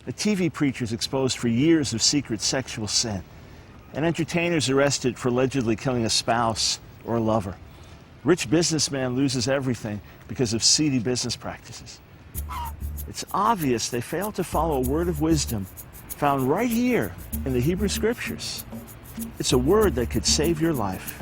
A TV preacher's exposed for years of secret sexual sin. An entertainer's arrested for allegedly killing a spouse or a lover. Rich businessman loses everything because of seedy business practices. It's obvious they fail to follow a word of wisdom found right here in the Hebrew Scriptures. It's a word that could save your life.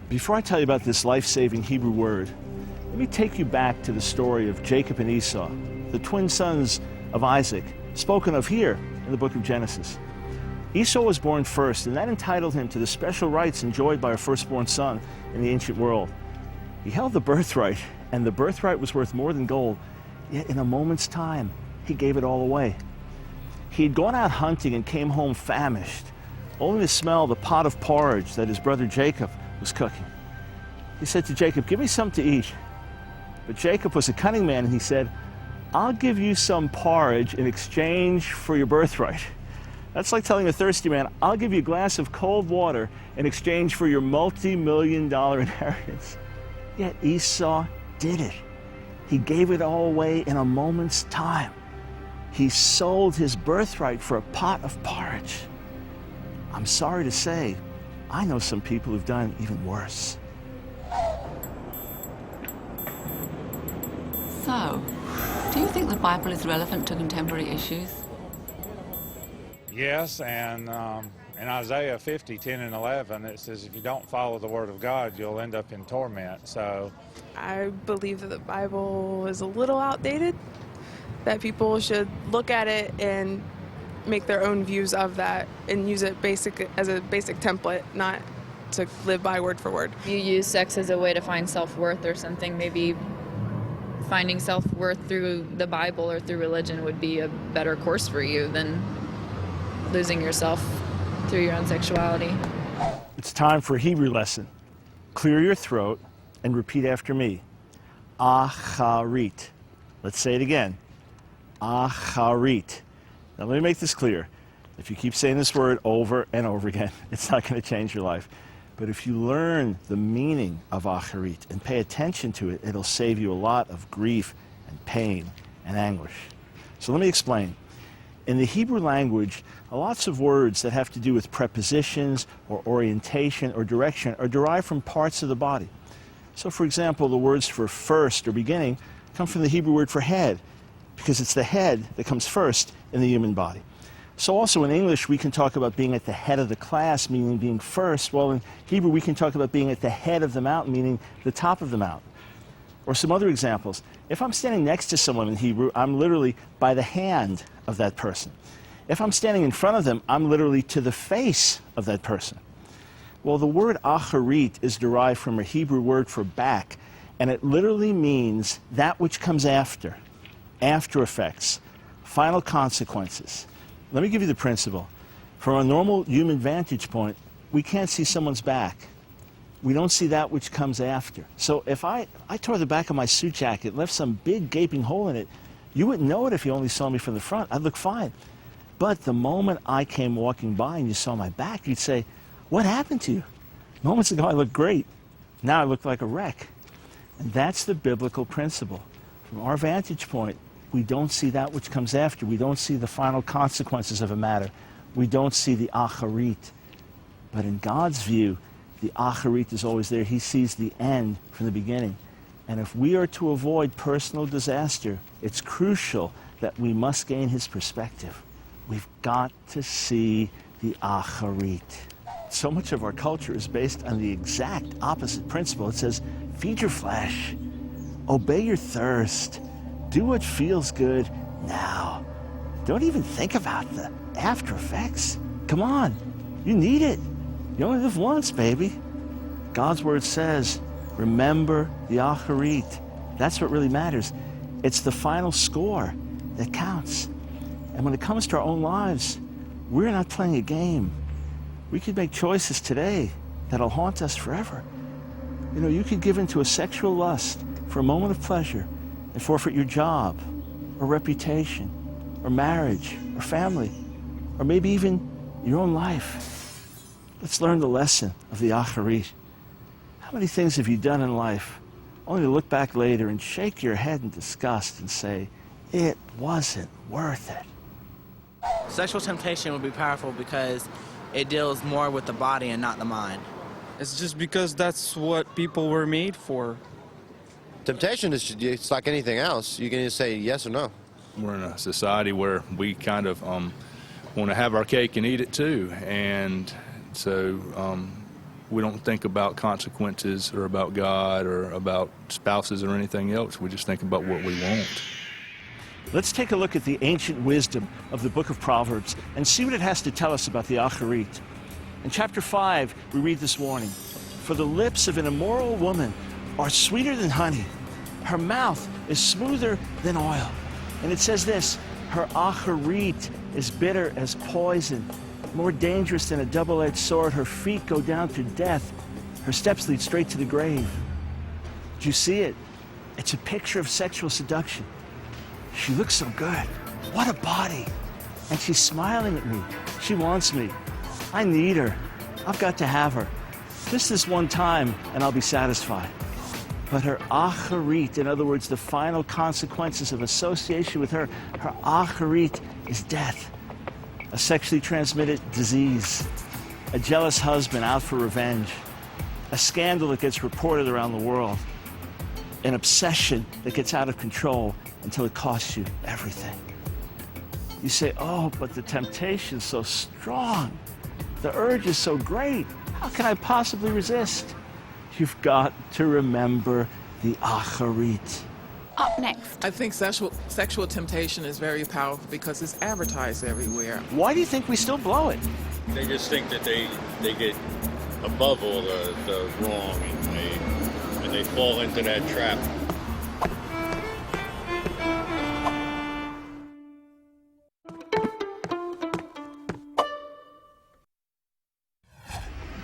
Before I tell you about this life-saving Hebrew word, let me take you back to the story of Jacob and Esau, the twin sons of Isaac, spoken of here in the book of Genesis. Esau was born first, and that entitled him to the special rights enjoyed by a firstborn son in the ancient world. He held the birthright, and the birthright was worth more than gold, yet in a moment's time, he gave it all away. He had gone out hunting and came home famished, only to smell the pot of porridge that his brother Jacob was cooking. He said to Jacob, "Give me something to eat." But Jacob was a cunning man, and he said, "I'll give you some porridge in exchange for your birthright." That's like telling a thirsty man, "I'll give you a glass of cold water in exchange for your multi-million-dollar inheritance." Yet Esau did it. He gave it all away in a moment's time. He sold his birthright for a pot of porridge. I'm sorry to say, I know some people who've done even worse. So, do you think the Bible is relevant to contemporary issues? Yes, and in Isaiah 50, 10 and 11, it says if you don't follow the Word of God, you'll end up in torment. So, I believe that the Bible is a little outdated, that people should look at it and make their own views of that and use it as a basic template, not to live by word for word. You use sex as a way to find self-worth or something. Maybe finding self-worth through the Bible or through religion would be a better course for you than losing yourself through your own sexuality. It's time for a Hebrew lesson. Clear your throat and repeat after me. Acharit. Let's say it again. Acharit. Now let me make this clear. If you keep saying this word over and over again, it's not going to change your life. But if you learn the meaning of acharit and pay attention to it, it'll save you a lot of grief and pain and anguish. So let me explain. In the Hebrew language, lots of words that have to do with prepositions or orientation or direction are derived from parts of the body. So for example, the words for first or beginning come from the Hebrew word for head, because it's the head that comes first in the human body. So also in English, we can talk about being at the head of the class, meaning being first. Well, in Hebrew, we can talk about being at the head of the mountain, meaning the top of the mountain. Or some other examples. If I'm standing next to someone in Hebrew, I'm literally by the hand of that person. If I'm standing in front of them, I'm literally to the face of that person. Well, the word acharit is derived from a Hebrew word for back, and it literally means that which comes after effects, final consequences. Let me give you the principle. From a normal human vantage point, we can't see someone's back. We don't see that which comes after. So if I tore the back of my suit jacket and left some big gaping hole in it, you wouldn't know it if you only saw me from the front. I'd look fine. But the moment I came walking by and you saw my back, you'd say, "What happened to you? Moments ago I looked great. Now I look like a wreck." And that's the biblical principle. From our vantage point, we don't see that which comes after. We don't see the final consequences of a matter. We don't see the acharit. But in God's view, the acharit is always there. He sees the end from the beginning. And if we are to avoid personal disaster, it's crucial that we must gain his perspective. We've got to see the acharit. So much of our culture is based on the exact opposite principle. It says, feed your flesh, obey your thirst, do what feels good now. Don't even think about the after effects. Come on, you need it. You only live once, baby. God's word says, remember the acharit. That's what really matters. It's the final score that counts. And when it comes to our own lives, we're not playing a game. We could make choices today that'll haunt us forever. You know, you could give into a sexual lust for a moment of pleasure and forfeit your job or reputation or marriage or family or maybe even your own life? Let's learn the lesson of the acharit. How many things have you done in life only to look back later and shake your head in disgust and say, it wasn't worth it? Sexual temptation would be powerful because it deals more with the body and not the mind. It's just because that's what people were made for. Temptation is it's like anything else. You can either say yes or no. We're in a society where we kind of want to have our cake and eat it too, and so we don't think about consequences or about God or about spouses or anything else. We just think about what we want. Let's take a look at the ancient wisdom of the book of Proverbs and see what it has to tell us about the acharit. In chapter 5, we read this warning: "For the lips of an immoral woman are sweeter than honey. Her mouth is smoother than oil." And it says this: "Her acharit is bitter as poison, more dangerous than a double-edged sword. Her feet go down to death. Her steps lead straight to the grave." Do you see it? It's a picture of sexual seduction. She looks so good. What a body. And she's smiling at me. She wants me. I need her. I've got to have her. Just this one time, and I'll be satisfied. But her acharit, in other words, the final consequences of association with her acharit is death. A sexually transmitted disease, a jealous husband out for revenge, a scandal that gets reported around the world, an obsession that gets out of control until it costs you everything. You say, oh, but the temptation's so strong. The urge is so great. How can I possibly resist? You've got to remember the acharit. Up next. I think sexual temptation is very powerful because it's advertised everywhere. Why do you think we still blow it? They just think that they get above all the wrong, and they fall into that trap.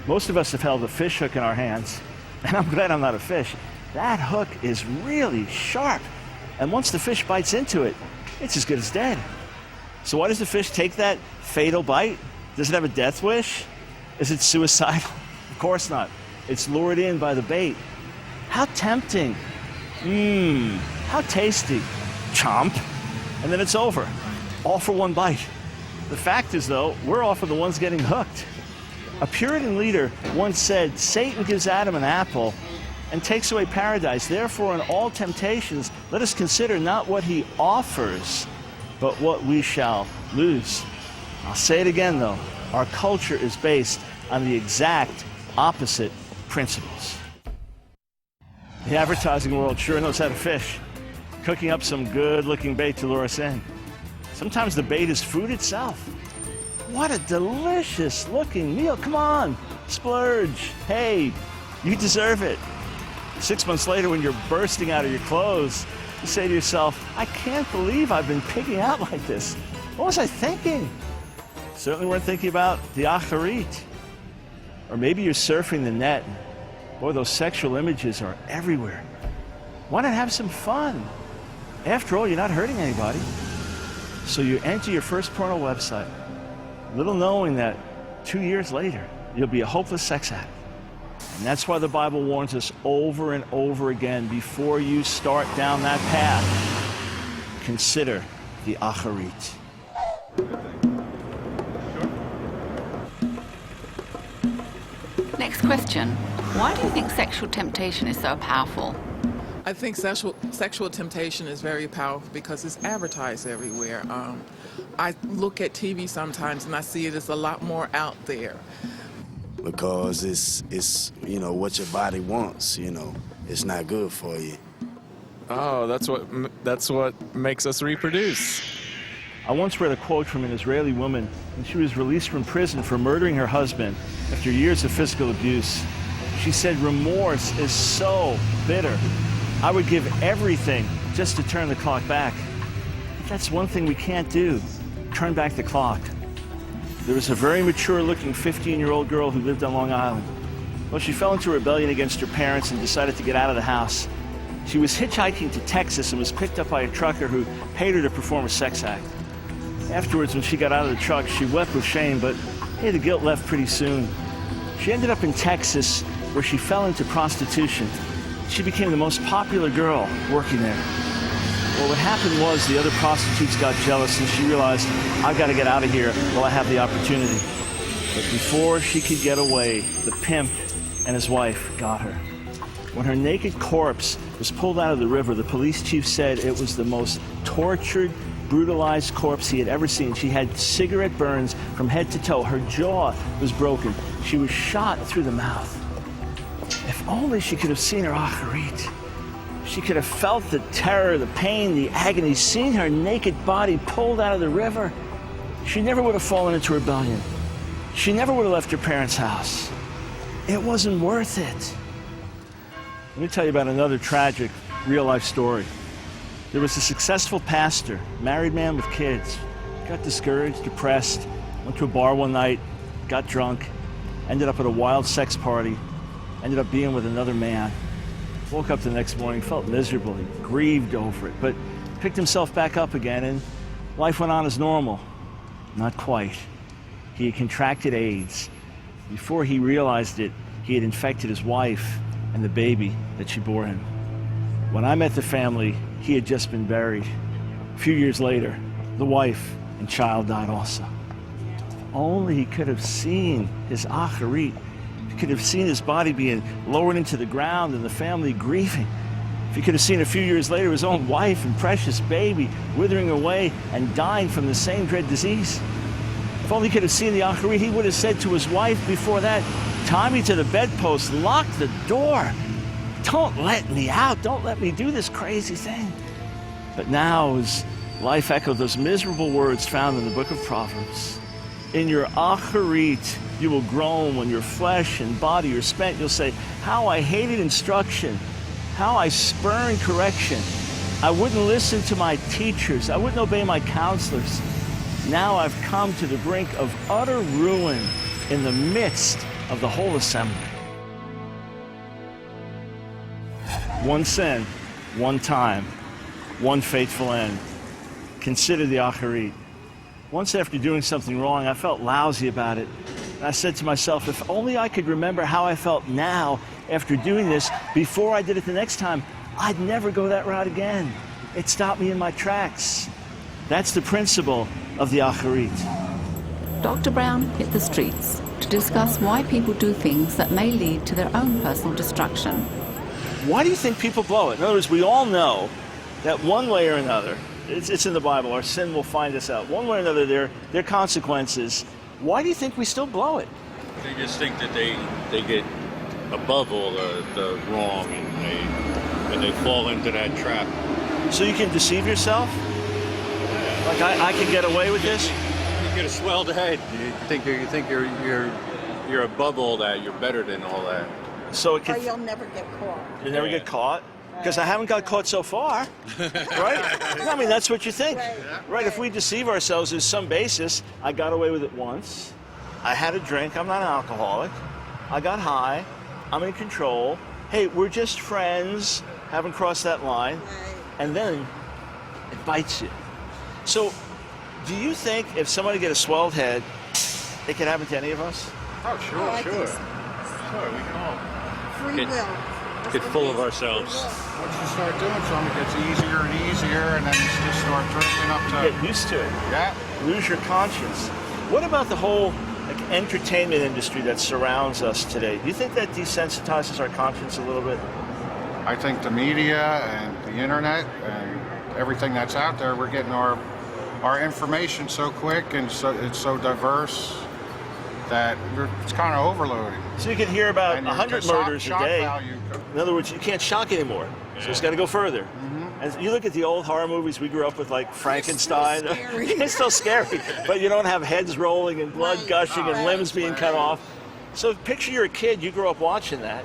Most of us have held a fish hook in our hands, and I'm glad I'm not a fish. That hook is really sharp, and once the fish bites into it, it's as good as dead. So why does the fish take that fatal bite? Does it have a death wish? Is it suicidal? Of course not. It's lured in by the bait. How tempting. How tasty. Chomp. And then it's over. All for one bite. The fact is, though, we're often the ones getting hooked. A Puritan leader once said, "Satan gives Adam an apple and takes away paradise. Therefore, in all temptations, let us consider not what he offers, but what we shall lose." I'll say it again, though. Our culture is based on the exact opposite principles. The advertising world sure knows how to fish, cooking up some good-looking bait to lure us in. Sometimes the bait is food itself. What a delicious-looking meal. Come on, splurge. Hey, you deserve it. 6 months later, when you're bursting out of your clothes, you say to yourself, I can't believe I've been pigging out like this. What was I thinking? Certainly weren't thinking about the acharit. Or maybe you're surfing the net. Boy, those sexual images are everywhere. Why not have some fun? After all, you're not hurting anybody. So you enter your first porno website, little knowing that 2 years later, you'll be a hopeless sex addict. And that's why the Bible warns us over and over again, before you start down that path, consider the acharit. Next question. Why do you think sexual temptation is so powerful? I think sexual temptation is very powerful because it's advertised everywhere. I look at TV sometimes and I see it as a lot more out there. Because it's what your body wants. It's not good for you. Oh, that's what makes us reproduce. I once read a quote from an Israeli woman, and she was released from prison for murdering her husband after years of physical abuse. She said, remorse is so bitter. I would give everything just to turn the clock back. But that's one thing we can't do, turn back the clock. There was a very mature-looking 15-year-old girl who lived on Long Island. Well, she fell into rebellion against her parents and decided to get out of the house. She was hitchhiking to Texas and was picked up by a trucker who paid her to perform a sex act. Afterwards, when she got out of the truck, she wept with shame, but hey, the guilt left pretty soon. She ended up in Texas, where she fell into prostitution. She became the most popular girl working there. Well, what happened was the other prostitutes got jealous and she realized, I've got to get out of here while I have the opportunity. But before she could get away, the pimp and his wife got her. When her naked corpse was pulled out of the river, the police chief said it was the most tortured, brutalized corpse he had ever seen. She had cigarette burns from head to toe. Her jaw was broken. She was shot through the mouth. If only she could have seen her acharit. She could have felt the terror, the pain, the agony, seen her naked body pulled out of the river. She never would have fallen into rebellion. She never would have left her parents' house. It wasn't worth it. Let me tell you about another tragic, real-life story. There was a successful pastor, married man with kids, got discouraged, depressed, went to a bar one night, got drunk, ended up at a wild sex party, ended up being with another man. Woke up the next morning, felt miserable, he grieved over it, but picked himself back up again and life went on as normal. Not quite. He had contracted AIDS. Before he realized it, he had infected his wife and the baby that she bore him. When I met the family, he had just been buried. A few years later, the wife and child died also. If only he could have seen his acharit. He could have seen his body being lowered into the ground and the family grieving. If he could have seen a few years later his own wife and precious baby withering away and dying from the same dread disease. If only he could have seen the acharit, he would have said to his wife before that, tie me to the bedpost, lock the door. Don't let me out. Don't let me do this crazy thing. But now, as life echoed those miserable words found in the book of Proverbs, in your acharit, you will groan when your flesh and body are spent. You'll say, how I hated instruction, how I spurned correction. I wouldn't listen to my teachers. I wouldn't obey my counselors. Now I've come to the brink of utter ruin in the midst of the whole assembly. One sin, one time, one faithful end. Consider the acharit. Once after doing something wrong, I felt lousy about it. And I said to myself, if only I could remember how I felt now after doing this before I did it the next time, I'd never go that route again. It stopped me in my tracks. That's the principle of the acharit. Dr. Brown hit the streets to discuss why people do things that may lead to their own personal destruction. Why do you think people blow it? In other words, we all know that one way or another, it's in the Bible, our sin will find us out. One way or another, there are consequences. Why do you think we still blow it? They just think that they get above all the wrong and they fall into that trap. So you can deceive yourself? Like I can get away with this? You get a swelled head. You think you're above all that. You're better than all that. So it can, or you'll never get caught. You'll never get caught? Because I haven't got caught so far, right? I mean, that's what you think, right? If we deceive ourselves, there's some basis. I got away with it once. I had a drink. I'm not an alcoholic. I got high. I'm in control. Hey, we're just friends. Haven't crossed that line. And then it bites you. So do you think if somebody get a swelled head, it can happen to any of us? Oh, sure. Sure, we can all get full of ourselves. Once you start doing something, it gets easier and easier, and then you just start drifting up to... Get used to it. Yeah. Lose your conscience. What about the whole entertainment industry that surrounds us today? Do you think that desensitizes our conscience a little bit? I think the media and the internet and everything that's out there, we're getting our information so quick and so it's so diverse that it's kind of overloading. So you can hear about 100 murders a day. Value. In other words, you can't shock anymore. So it's got to go further. And you look at the old horror movies we grew up with, like Frankenstein. It's still scary, but you don't have heads rolling and blood gushing and limbs being cut off. So picture you're a kid, you grew up watching that.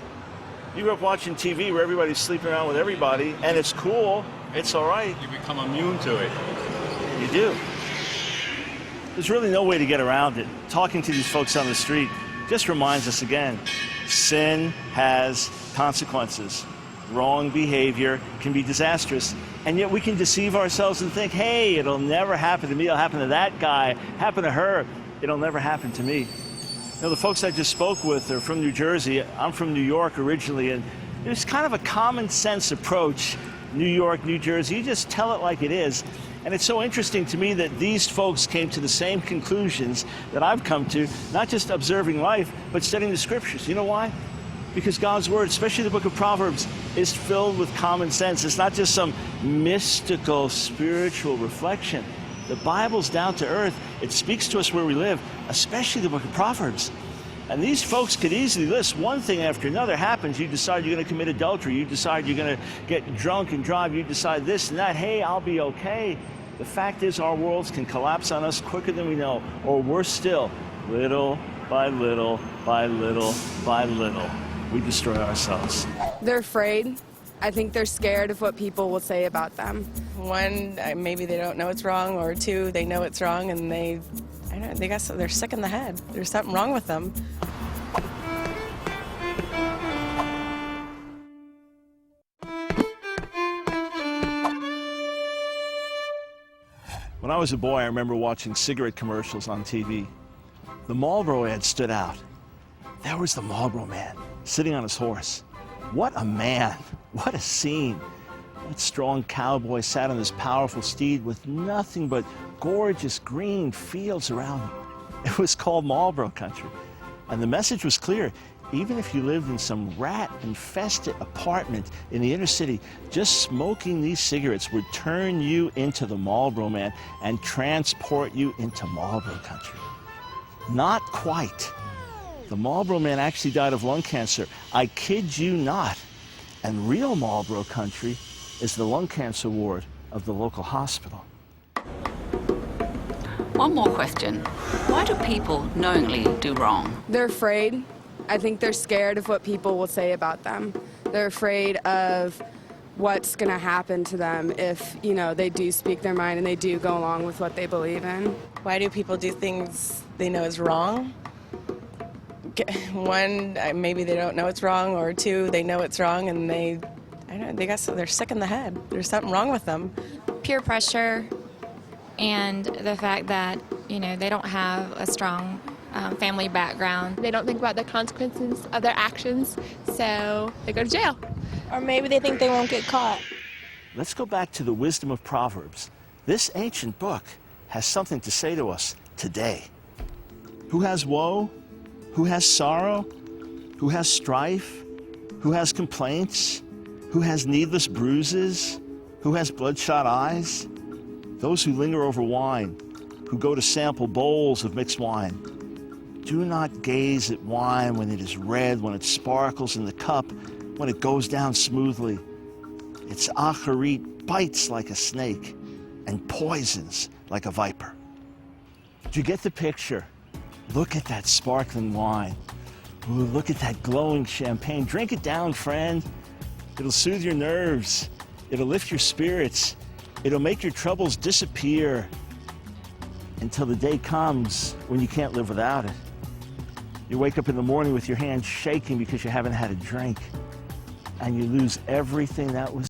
You grew up watching TV where everybody's sleeping around with everybody, and it's cool, it's all right. You become immune to it. You do. There's really no way to get around it. Talking to these folks on the street just reminds us again, sin has consequences. wrong behavior can be disastrous. And yet we can deceive ourselves and think, hey, it'll never happen to me. It'll happen to that guy, happen to her. It'll never happen to me. You know, the folks I just spoke with are from New Jersey. I'm from New York originally, and there's kind of a common sense approach. New York, New Jersey, you just tell it like it is. And it's so interesting to me that these folks came to the same conclusions that I've come to, not just observing life, but studying the scriptures. You know why? Because God's word, especially the book of Proverbs, is filled with common sense. It's not just some mystical, spiritual reflection. The Bible's down to earth. It speaks to us where we live, especially the book of Proverbs. And these folks could easily list one thing after another happens. You decide you're going to commit adultery. You decide you're going to get drunk and drive. You decide this and that. Hey, I'll be okay. The fact is our worlds can collapse on us quicker than we know. Or worse still, little by little by little by little, we destroy ourselves. They're afraid. I think they're scared of what people will say about them. One, maybe they don't know it's wrong, or two, they know it's wrong and they're sick in the head. There's something wrong with them. When I was a boy, I remember watching cigarette commercials on TV. The Marlboro ad stood out. There was the Marlboro man, sitting on his horse. What a man, what a scene. That strong cowboy sat on his powerful steed with nothing but gorgeous green fields around him. It was called Marlboro country. And the message was clear. Even if you lived in some rat-infested apartment in the inner city, just smoking these cigarettes would turn you into the Marlboro man and transport you into Marlboro country. Not quite. The Marlboro man actually died of lung cancer. I kid you not. And real Marlboro country is the lung cancer ward of the local hospital. One more question. Why do people knowingly do wrong? They're afraid. I think they're scared of what people will say about them. They're afraid of what's going to happen to them if, they do speak their mind and they do go along with what they believe in. Why do people do things they know is wrong? One, maybe they don't know it's wrong, or two, they know it's wrong and they're sick in the head. There's something wrong with them. Peer pressure and the fact that, they don't have a strong family background. They don't think about the consequences of their actions, so they go to jail. Or maybe they think they won't get caught. Let's go back to the wisdom of Proverbs. This ancient book has something to say to us today. Who has woe? Who has sorrow? Who has strife? Who has complaints? Who has needless bruises? Who has bloodshot eyes? Those who linger over wine, who go to sample bowls of mixed wine. Do not gaze at wine when it is red, when it sparkles in the cup, when it goes down smoothly. Its acharit bites like a snake and poisons like a viper. Do you get the picture? Look at that sparkling wine. Ooh, look at that glowing champagne. Drink it down, friend. It'll soothe your nerves. It'll lift your spirits. It'll make your troubles disappear until the day comes when you can't live without it. You wake up in the morning with your hands shaking because you haven't had a drink, and you lose everything that was